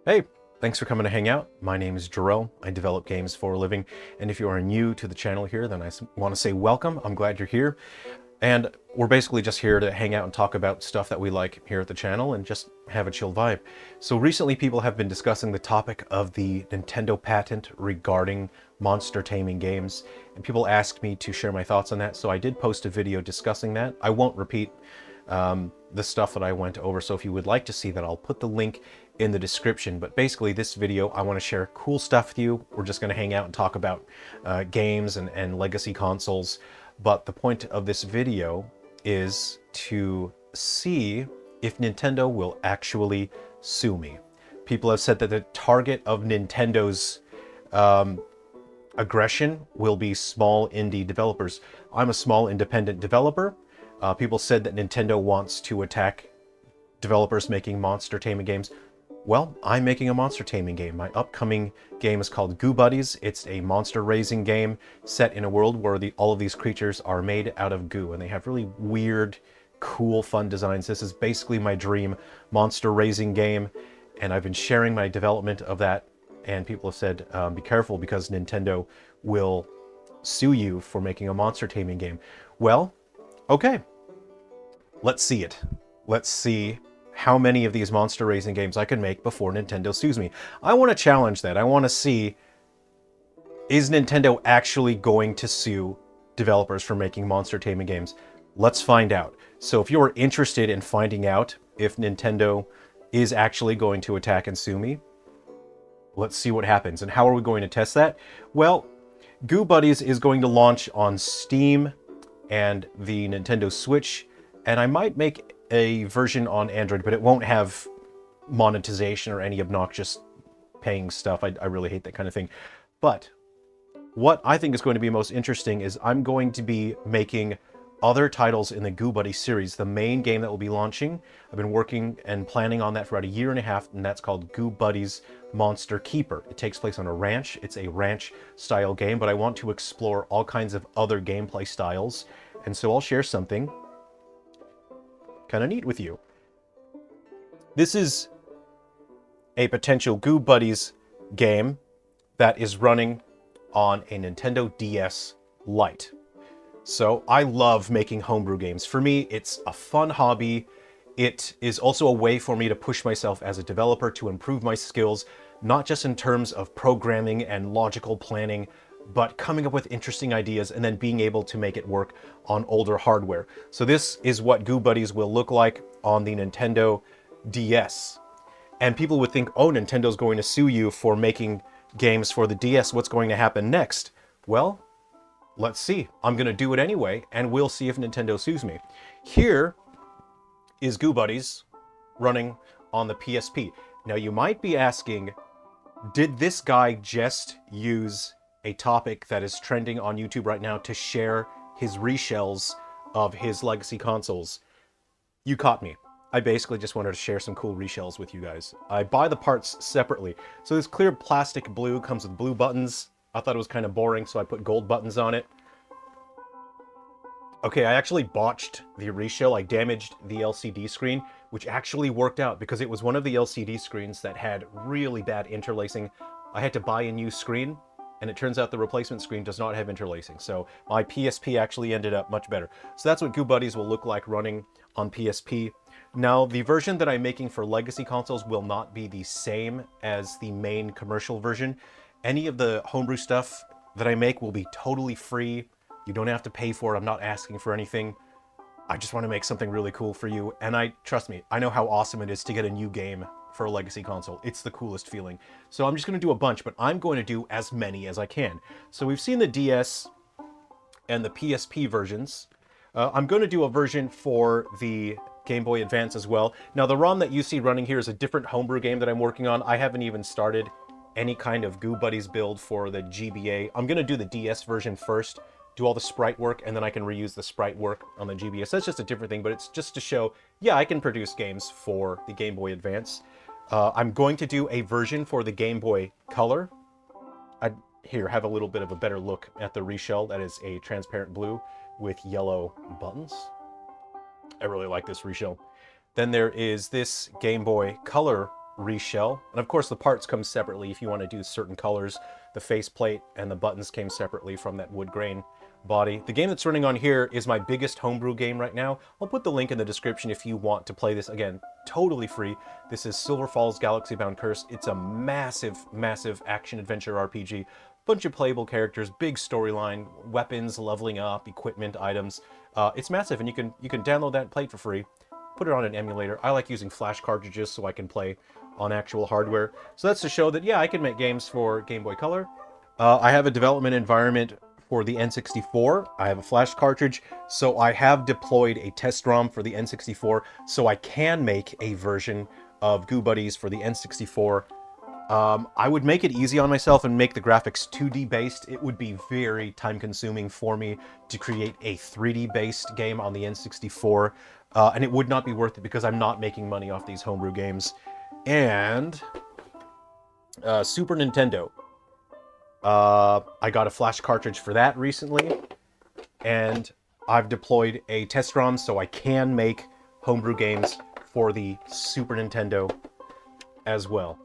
Hey, thanks for coming to hang out. My name is Jarrell. I develop games for a living. And if you are new to the channel here, then I want to say welcome. I'm glad you're here. And we're basically just here to hang out and talk about stuff that we like here at the channel and just have a chill vibe. So recently people have been discussing the topic of the Nintendo patent regarding monster taming games. And people asked me to share my thoughts on that. So I did post a video discussing that. I won't repeat the stuff that I went over. So if you would like to see that, I'll put the link in the description. But basically this video, I want to share cool stuff with you. We're just going to hang out and talk about games and legacy consoles. But the point of this video is to see if Nintendo will actually sue me. People have said that the target of Nintendo's aggression will be small indie developers. I'm a small independent developer. People said that Nintendo wants to attack developers making monster taming games. Well, I'm making a monster taming game. My upcoming game is called Goo Buddies. It's a monster raising game set in a world where all of these creatures are made out of goo, and they have really weird, cool, fun designs. This is basically my dream monster raising game, and I've been sharing my development of that, and people have said, be careful because Nintendo will sue you for making a monster taming game. Well, okay, let's see it. Let's see how many of these monster raising games I can make before Nintendo sues me. I want to challenge that. I want to see, is Nintendo actually going to sue developers for making monster taming games? Let's find out. So if you're interested in finding out if Nintendo is actually going to attack and sue me, let's see what happens. And how are we going to test that? Well, Goo Buddies is going to launch on Steam and the Nintendo Switch, and I might make a version on Android, but it won't have monetization or any obnoxious paying stuff. I really hate that kind of thing. But what I think is going to be most interesting is I'm going to be making other titles in the Goo Buddy series. The main game that will be launching, I've been working and planning on that for about a year and a half, and that's called Goo Buddies Monster Keeper. It takes place on a ranch. It's a ranch style game, but I want to explore all kinds of other gameplay styles. And so I'll share something kind of neat with you. This is a potential Goo Buddies game that is running on a Nintendo DS Lite. So I love making homebrew games. For me, it's a fun hobby. It is also a way for me to push myself as a developer to improve my skills, not just in terms of programming and logical planning, but coming up with interesting ideas and then being able to make it work on older hardware. So this is what Goo Buddies will look like on the Nintendo DS. And people would think, oh, Nintendo's going to sue you for making games for the DS. What's going to happen next? Well, let's see. I'm going to do it anyway, and we'll see if Nintendo sues me. Here is Goo Buddies running on the PSP. Now, you might be asking, did this guy just use a topic that is trending on YouTube right now to share his reshells of his legacy consoles? You caught me. I basically just wanted to share some cool reshells with you guys. I buy the parts separately. So this clear plastic blue comes with blue buttons. I thought it was kind of boring, so I put gold buttons on it. Okay, I actually botched the reshell. I damaged the LCD screen, which actually worked out because it was one of the LCD screens that had really bad interlacing. I had to buy a new screen, and it turns out the replacement screen does not have interlacing. So my PSP actually ended up much better. So that's what Goo Buddies will look like running on PSP. Now, the version that I'm making for legacy consoles will not be the same as the main commercial version. Any of the homebrew stuff that I make will be totally free. You don't have to pay for it. I'm not asking for anything. I just want to make something really cool for you. And trust me, I know how awesome it is to get a new game for a legacy console. It's the coolest feeling. So I'm just going to do a bunch, but I'm going to do as many as I can. So we've seen the DS and the PSP versions. I'm going to do a version for the Game Boy Advance as well. Now, the ROM that you see running here is a different homebrew game that I'm working on. I haven't even started any kind of Goo Buddies build for the GBA. I'm going to do the DS version first, do all the sprite work, and then I can reuse the sprite work on the GBA. So that's just a different thing, but it's just to show, yeah, I can produce games for the Game Boy Advance. I'm going to do a version for the Game Boy Color. Here, have a little bit of a better look at the reshell. That is a transparent blue with yellow buttons. I really like this reshell. Then there is this Game Boy Color reshell. And of course the parts come separately if you want to do certain colors. The faceplate and the buttons came separately from that wood grain body. The game that's running on here is my biggest homebrew game right now. I'll put the link in the description if you want to play this. Again, totally free. This is Silver Falls Galaxy Bound Curse. It's a massive, massive action-adventure RPG. Bunch of playable characters, big storyline, weapons, leveling up, equipment, items. It's massive, and you can download that and play it for free. Put it on an emulator. I like using flash cartridges so I can play on actual hardware. So that's to show that, yeah, I can make games for Game Boy Color. I have a development environment for the N64. I have a flash cartridge, so I have deployed a test ROM for the N64, so I can make a version of Goo Buddies for the N64. I would make it easy on myself and make the graphics 2D based. It would be very time consuming for me to create a 3D based game on the N64, and it would not be worth it because I'm not making money off these homebrew games. And Super Nintendo. I got a flash cartridge for that recently, and I've deployed a test ROM so I can make homebrew games for the Super Nintendo as well.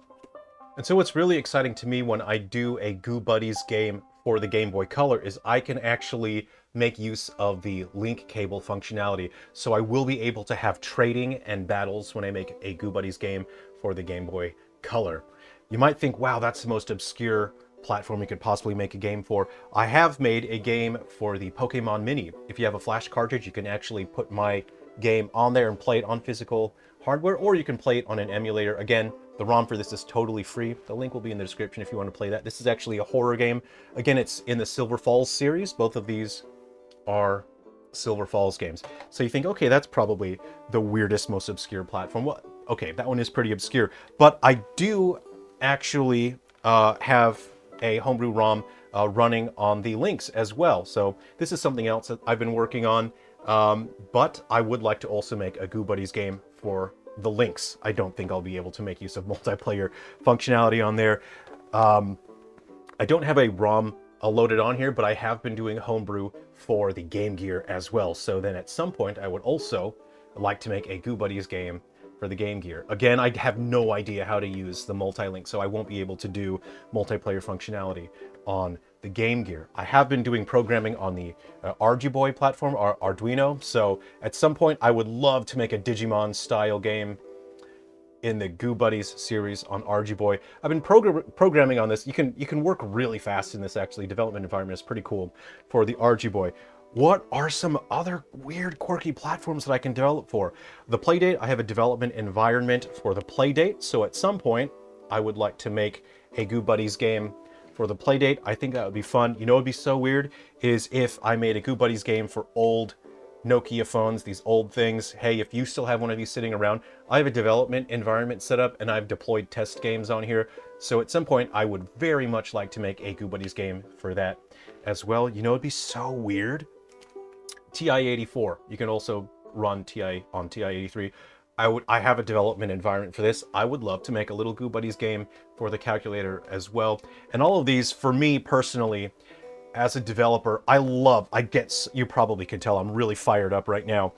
And so what's really exciting to me when I do a Goo Buddies game for the Game Boy Color is I can actually make use of the link cable functionality. So I will be able to have trading and battles when I make a Goo Buddies game for the Game Boy Color. You might think, wow, that's the most obscure platform you could possibly make a game for. I have made a game for the Pokemon Mini. If you have a flash cartridge, you can actually put my game on there and play it on physical hardware, or you can play it on an emulator. Again, the ROM for this is totally free. The link will be in the description if you want to play that. This is actually a horror game. Again, it's in the Silver Falls series. Both of these are Silver Falls games. So you think, okay, that's probably the weirdest, most obscure platform. Well, okay, that one is pretty obscure. But I do actually have a homebrew ROM running on the links as well. So this is something else that I've been working on. But I would like to also make a Goo Buddies game for the links. I don't think I'll be able to make use of multiplayer functionality on there. I don't have a ROM loaded on here, but I have been doing homebrew for the Game Gear as well. So then at some point I would also like to make a Goo Buddies game for the Game Gear. Again, I have no idea how to use the multi-link, so I won't be able to do multiplayer functionality on the Game Gear. I have been doing programming on the Arduino platform, or Arduino, so at some point I would love to make a Digimon style game in the Goo Buddies series on Arduino. I've been programming on this. You can work really fast in this, actually. Development environment is pretty cool for the Arduino. What are some other weird, quirky platforms that I can develop for? The Playdate, I have a development environment for the Playdate, so at some point I would like to make a Goo Buddies game for the Playdate. I think that would be fun. You know what would be so weird is if I made a Goo Buddies game for old Nokia phones, these old things. Hey, if you still have one of these sitting around, I have a development environment set up and I've deployed test games on here. So at some point I would very much like to make a Goo Buddies game for that as well. You know, it'd be so weird. TI-84. You can also run TI on TI-83. I have a development environment for this. I would love to make a little Goo Buddies game for the calculator as well. And all of these, for me personally, as a developer, you probably can tell I'm really fired up right now.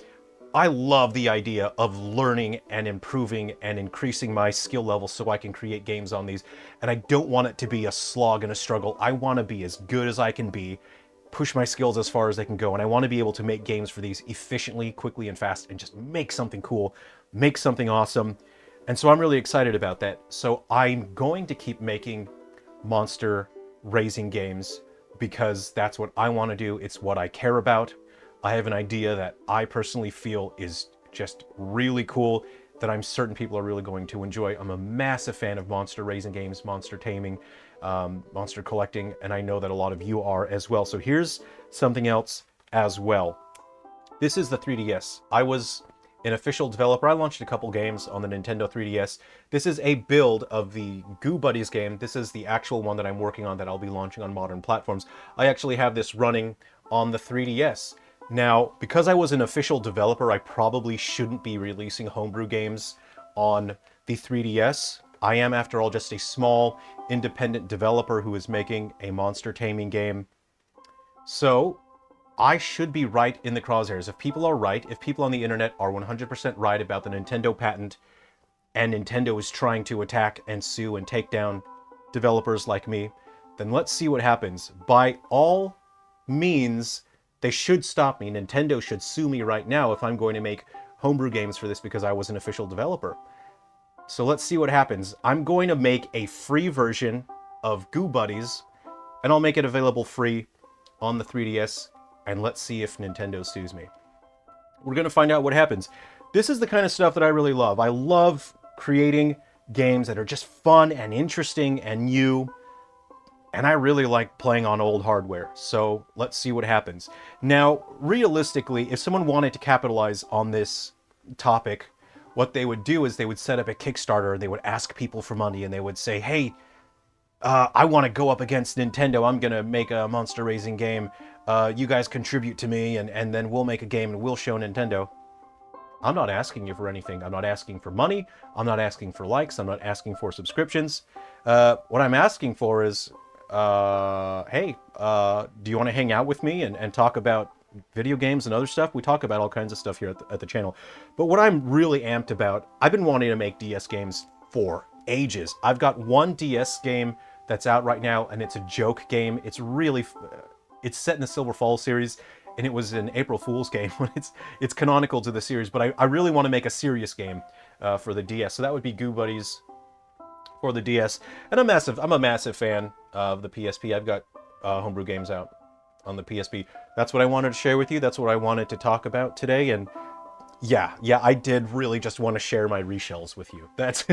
I love the idea of learning and improving and increasing my skill level so I can create games on these. And I don't want it to be a slog and a struggle. I want to be as good as I can be, push my skills as far as they can go, and I want to be able to make games for these efficiently, quickly, and fast, and just make something cool, make something awesome. And so I'm really excited about that. So I'm going to keep making monster raising games because that's what I want to do. It's what I care about. I have an idea that I personally feel is just really cool, that I'm certain people are really going to enjoy. I'm a massive fan of monster raising games, monster taming, monster collecting, and I know that a lot of you are as well. So here's something else as well. This is the 3DS. I was an official developer. I launched a couple games on the Nintendo 3DS. This is a build of the Goo Buddies game. This is the actual one that I'm working on that I'll be launching on modern platforms. I actually have this running on the 3DS. Now, because I was an official developer, I probably shouldn't be releasing homebrew games on the 3DS. I am, after all, just a small, independent developer who is making a monster taming game. So I should be right in the crosshairs. If people are right, if people on the internet are 100% right about the Nintendo patent, and Nintendo is trying to attack and sue and take down developers like me, then let's see what happens. By all means, they should stop me. Nintendo should sue me right now if I'm going to make homebrew games for this because I was an official developer. So let's see what happens. I'm going to make a free version of Goo Buddies, and I'll make it available free on the 3DS, and let's see if Nintendo sues me. We're going to find out what happens. This is the kind of stuff that I really love. I love creating games that are just fun and interesting and new, and I really like playing on old hardware. So let's see what happens. Now, realistically, if someone wanted to capitalize on this topic, what they would do is they would set up a Kickstarter and they would ask people for money and they would say, hey, I want to go up against Nintendo. I'm going to make a monster raising game. You guys contribute to me and then we'll make a game and we'll show Nintendo. I'm not asking you for anything. I'm not asking for money. I'm not asking for likes. I'm not asking for subscriptions. What I'm asking for is, hey, do you want to hang out with me and talk about video games and other stuff? We talk about all kinds of stuff here at the channel. But what I'm really amped about, I've been wanting to make DS games for ages. I've got one DS game that's out right now, and it's a joke game. It's really, it's set in the Silver Falls series, and it was an April Fool's game. It's canonical to the series, but I really want to make a serious game for the DS. So that would be Goo Buddies for the DS. And I'm a massive fan of the PSP. I've got homebrew games out on the PSP. That's what I wanted to share with you. That's what I wanted to talk about today. And yeah, I did really just want to share my reshells with you. That's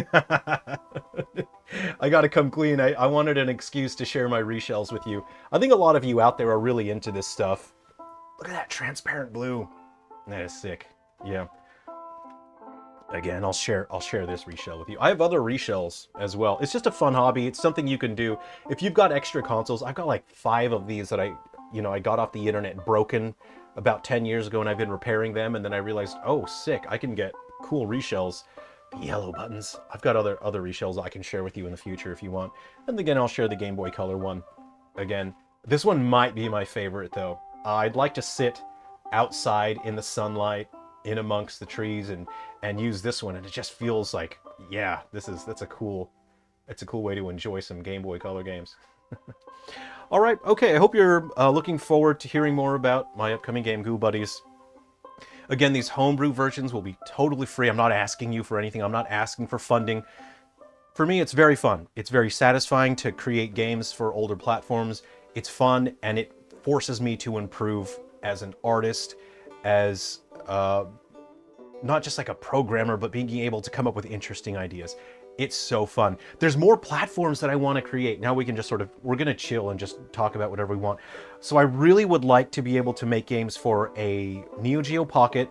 I gotta come clean. I wanted an excuse to share my reshells with you. I think a lot of you out there are really into this stuff. Look at that transparent blue. That is sick. Yeah. Again, I'll share this reshell with you. I have other reshells as well. It's just a fun hobby. It's something you can do. If you've got extra consoles, I've got like 5 of these that I got off the internet broken about 10 years ago, and I've been repairing them, and then I realized, oh, sick, I can get cool reshells. The yellow buttons. I've got other reshells I can share with you in the future if you want. And again, I'll share the Game Boy Color one. Again, this one might be my favorite though. I'd like to sit outside in the sunlight, in amongst the trees, and use this one, and it just feels like, yeah, that's a cool way to enjoy some Game Boy Color games. All right, okay, I hope you're looking forward to hearing more about my upcoming game, Goo Buddies. Again, these homebrew versions will be totally free. I'm not asking you for anything. I'm not asking for funding. For me, it's very fun. It's very satisfying to create games for older platforms. It's fun, and it forces me to improve as an artist, as not just like a programmer, but being able to come up with interesting ideas. It's so fun. There's more platforms that I want to create. Now we can just we're going to chill and just talk about whatever we want. So I really would like to be able to make games for a Neo Geo Pocket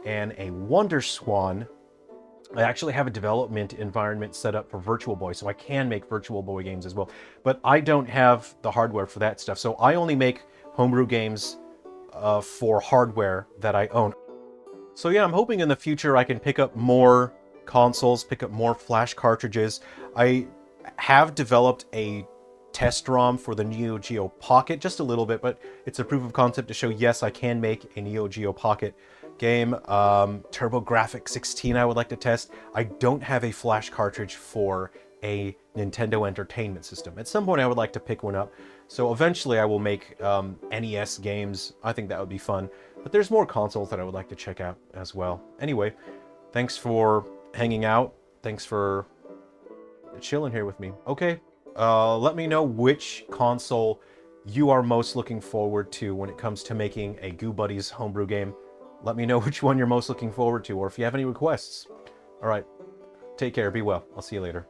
and a Wonder Swan. I actually have a development environment set up for Virtual Boy, so I can make Virtual Boy games as well. But I don't have the hardware for that stuff, so I only make homebrew games for hardware that I own. So yeah, I'm hoping in the future I can pick up more consoles, pick up more flash cartridges. I have developed a test ROM for the Neo Geo Pocket, just a little bit, but it's a proof of concept to show, yes, I can make a Neo Geo Pocket game. TurboGrafx 16 I would like to test. I don't have a flash cartridge for a Nintendo Entertainment System. At some point I would like to pick one up. So eventually I will make NES games. I think that would be fun. But there's more consoles that I would like to check out as well. Anyway, thanks for hanging out. Thanks for chilling here with me. Okay, let me know which console you are most looking forward to when it comes to making a Goo Buddies homebrew game. Let me know which one you're most looking forward to, or if you have any requests. All right, take care, be well. I'll see you later.